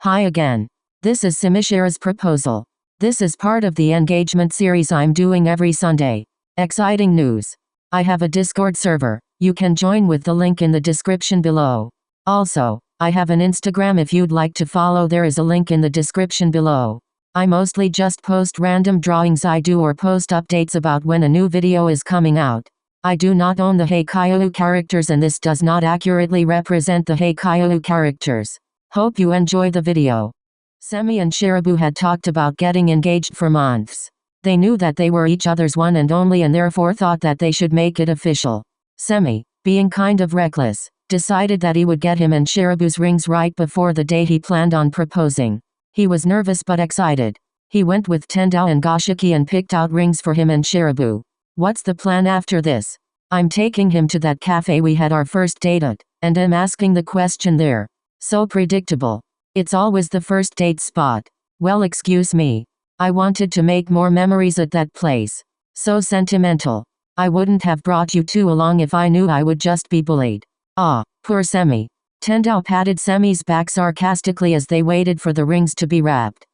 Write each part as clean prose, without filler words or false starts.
Hi again. This is Semishira's proposal. This is part of the engagement series I'm doing every Sunday. Exciting news. I have a Discord server. You can join with the link in the description below. Also, I have an Instagram if you'd like to follow. There is a link in the description below. I mostly just post random drawings I do or post updates about when a new video is coming out. I do not own the Haikyuu characters and this does not accurately represent the Haikyuu characters. Hope you enjoy the video. Semi and Shirabu had talked about getting engaged for months. They knew that they were each other's one and only and therefore thought that they should make it official. Semi, being kind of reckless, decided that he would get him and Shirabu's rings right before the day he planned on proposing. He was nervous but excited. He went with Tendao and Goshiki and picked out rings for him and Shirabu. What's the plan after this? I'm taking him to that cafe we had our first date at, and I'm asking the question there. So predictable. It's always the first date spot. Well, excuse me. I wanted to make more memories at that place. So sentimental. I wouldn't have brought you two along if I knew I would just be bullied. Ah, poor Semi. Tendao patted Semi's back sarcastically as they waited for the rings to be wrapped.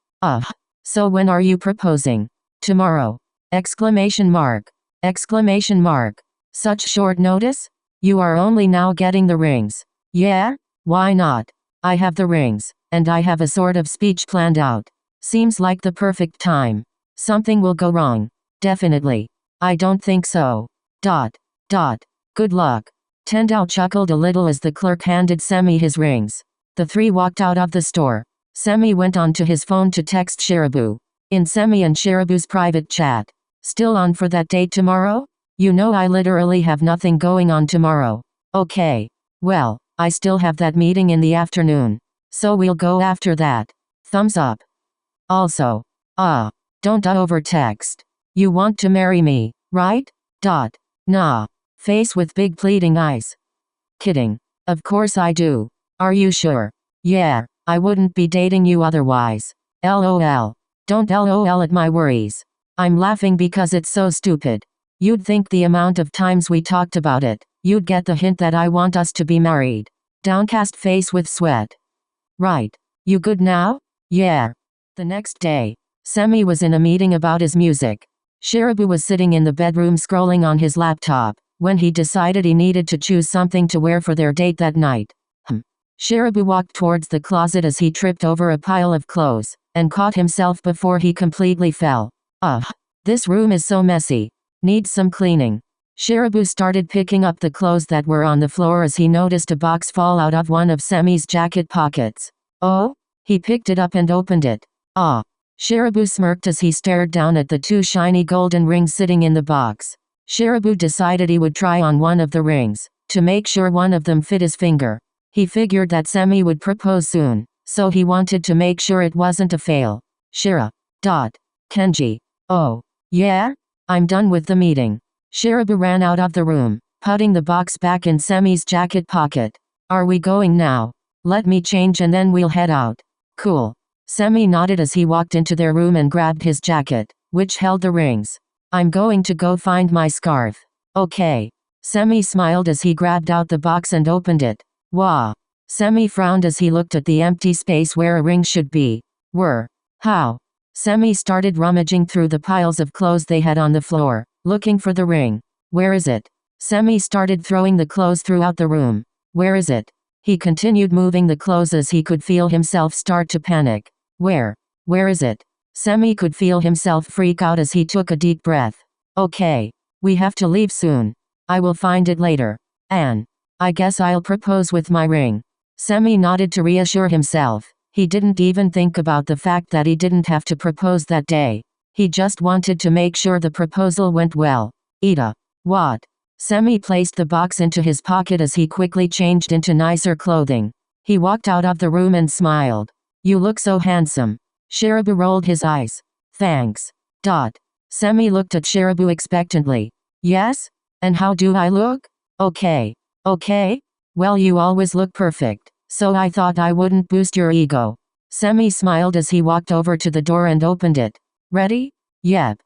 So when are you proposing? Tomorrow. Exclamation mark. Exclamation mark. Such short notice? You are only now getting the rings. Yeah? Why not? I have the rings, and I have a sort of speech planned out. Seems like the perfect time. Something will go wrong. Definitely. I don't think so. Good luck. Tendao chuckled a little as the clerk handed Semi his rings. The three walked out of the store. Semi went onto his phone to text Shirabu. In Semi and Shirabu's private chat. Still on for that date tomorrow? You know I literally have nothing going on tomorrow. Okay. Well, I still have that meeting in the afternoon. So we'll go after that. Thumbs up. Also. Don't over text. You want to marry me, right? Nah. Face with big pleading eyes. Kidding. Of course I do. Are you sure? Yeah, I wouldn't be dating you otherwise. LOL. Don't LOL at my worries. I'm laughing because it's so stupid. You'd think the amount of times we talked about it, you'd get the hint that I want us to be married. Downcast face with sweat. Right. You good now? Yeah. The next day, Semi was in a meeting about his music. Shirabu was sitting in the bedroom scrolling on his laptop, when he decided he needed to choose something to wear for their date that night. Shirabu walked towards the closet as he tripped over a pile of clothes, and caught himself before he completely fell. This room is so messy. Needs some cleaning. Shirabu started picking up the clothes that were on the floor as he noticed a box fall out of one of Semi's jacket pockets. Oh? He picked it up and opened it. Shirabu smirked as he stared down at the two shiny golden rings sitting in the box. Shirabu decided he would try on one of the rings, to make sure one of them fit his finger. He figured that Semi would propose soon, so he wanted to make sure it wasn't a fail. Shira. Kenji. Oh. Yeah? I'm done with the meeting. Shirabu ran out of the room, putting the box back in Semi's jacket pocket. Are we going now? Let me change and then we'll head out. Cool. Semi nodded as he walked into their room and grabbed his jacket, which held the rings. I'm going to go find my scarf. Okay. Semi smiled as he grabbed out the box and opened it. Wow. Semi frowned as he looked at the empty space where a ring should be. How? Semi started rummaging through the piles of clothes they had on the floor, looking for the ring. Where is it? Semi started throwing the clothes throughout the room. Where is it? He continued moving the clothes as he could feel himself start to panic. Where is it? Semi could feel himself freak out as he took a deep breath. Okay. We have to leave soon. I will find it later. And I guess I'll propose with my ring. Semi nodded to reassure himself. He didn't even think about the fact that he didn't have to propose that day. He just wanted to make sure the proposal went well. What? Semi placed the box into his pocket as he quickly changed into nicer clothing. He walked out of the room and smiled. You look so handsome. Shirabu rolled his eyes. Thanks. Semi looked at Shirabu expectantly. Yes? And how do I look? Okay. Well, you always look perfect. So I thought I wouldn't boost your ego. Semi smiled as he walked over to the door and opened it. Ready? Yep.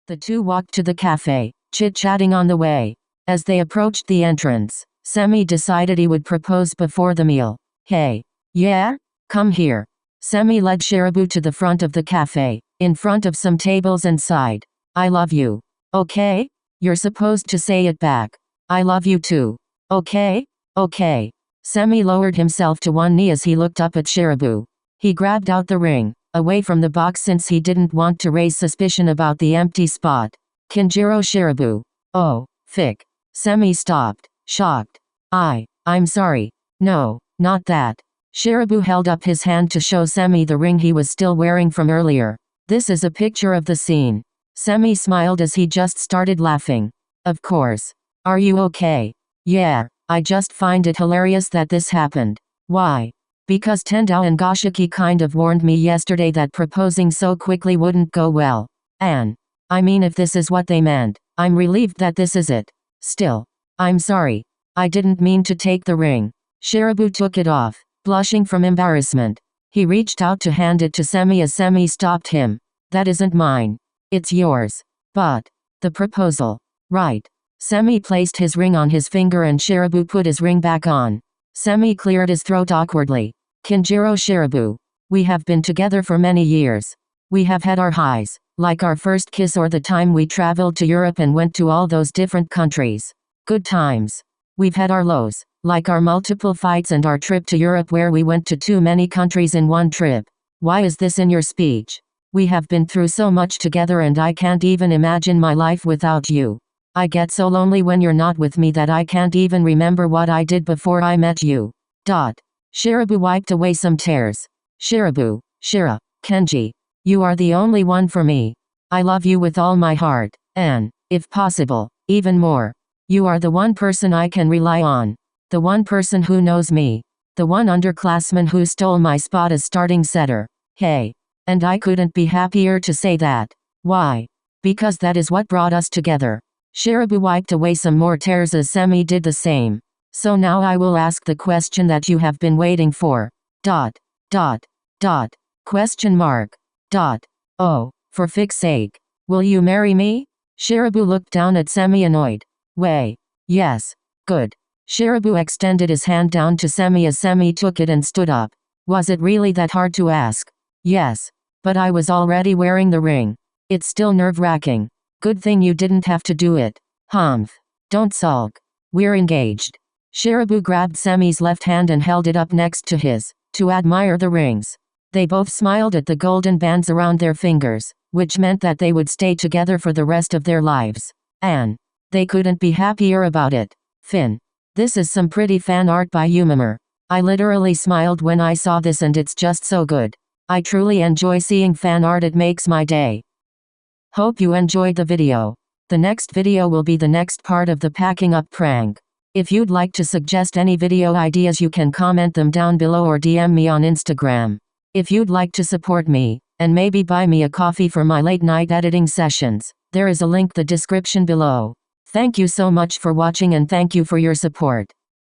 The two walked to the cafe, chit-chatting on the way. As they approached the entrance, Semi decided he would propose before the meal. Hey. Yeah? Come here. Semi led Shirabu to the front of the cafe, in front of some tables and sighed. I love you. Okay? You're supposed to say it back. I love you too. Okay? Okay. Semi lowered himself to one knee as he looked up at Shirabu. He grabbed out the ring, away from the box since he didn't want to raise suspicion about the empty spot. Kinjiro Shirabu. Oh, Fick. Semi stopped, shocked. I'm sorry. No, not that. Shirabu held up his hand to show Semi the ring he was still wearing from earlier. This is a picture of the scene. Semi smiled as he just started laughing. Of course. Are you okay? Yeah, I just find it hilarious that this happened. Why? Because Tendao and Goshiki kind of warned me yesterday that proposing so quickly wouldn't go well. And I mean, if this is what they meant, I'm relieved that this is it. Still, I'm sorry. I didn't mean to take the ring. Shirabu took it off, blushing from embarrassment. He reached out to hand it to Semi as Semi stopped him. That isn't mine. It's yours. But the proposal. Right. Semi placed his ring on his finger and Shirabu put his ring back on. Semi cleared his throat awkwardly. Kinjiro Shirabu. We have been together for many years. We have had our highs, like our first kiss or the time we traveled to Europe and went to all those different countries. Good times. We've had our lows, like our multiple fights and our trip to Europe where we went to too many countries in one trip. Why is this in your speech? We have been through so much together and I can't even imagine my life without you. I get so lonely when you're not with me that I can't even remember what I did before I met you. Shirabu wiped away some tears. Shirabu, Shira, Kenji. You are the only one for me. I love you with all my heart, and, if possible, even more. You are the one person I can rely on. The one person who knows me. The one underclassman who stole my spot as starting setter. Hey. And I couldn't be happier to say that. Why? Because that is what brought us together. Shirabu wiped away some more tears as Semi did the same. So now I will ask the question that you have been waiting for. Question mark. Oh, for fick's sake. Will you marry me? Shirabu looked down at Semi annoyed. Way. Yes. Good. Shirabu extended his hand down to Semi as Semi took it and stood up. Was it really that hard to ask? Yes. But I was already wearing the ring. It's still nerve-wracking. Good thing you didn't have to do it. Humph. Don't sulk. We're engaged. Shirabu grabbed Semi's left hand and held it up next to his, to admire the rings. They both smiled at the golden bands around their fingers, which meant that they would stay together for the rest of their lives. And they couldn't be happier about it. Finn. This is some pretty fan art by Yumamur. I literally smiled when I saw this and it's just so good. I truly enjoy seeing fan art, it makes my day. Hope you enjoyed the video. The next video will be the next part of the packing up prank. If you'd like to suggest any video ideas you can comment them down below or DM me on Instagram. If you'd like to support me, and maybe buy me a coffee for my late night editing sessions, there is a link in the description below. Thank you so much for watching and thank you for your support.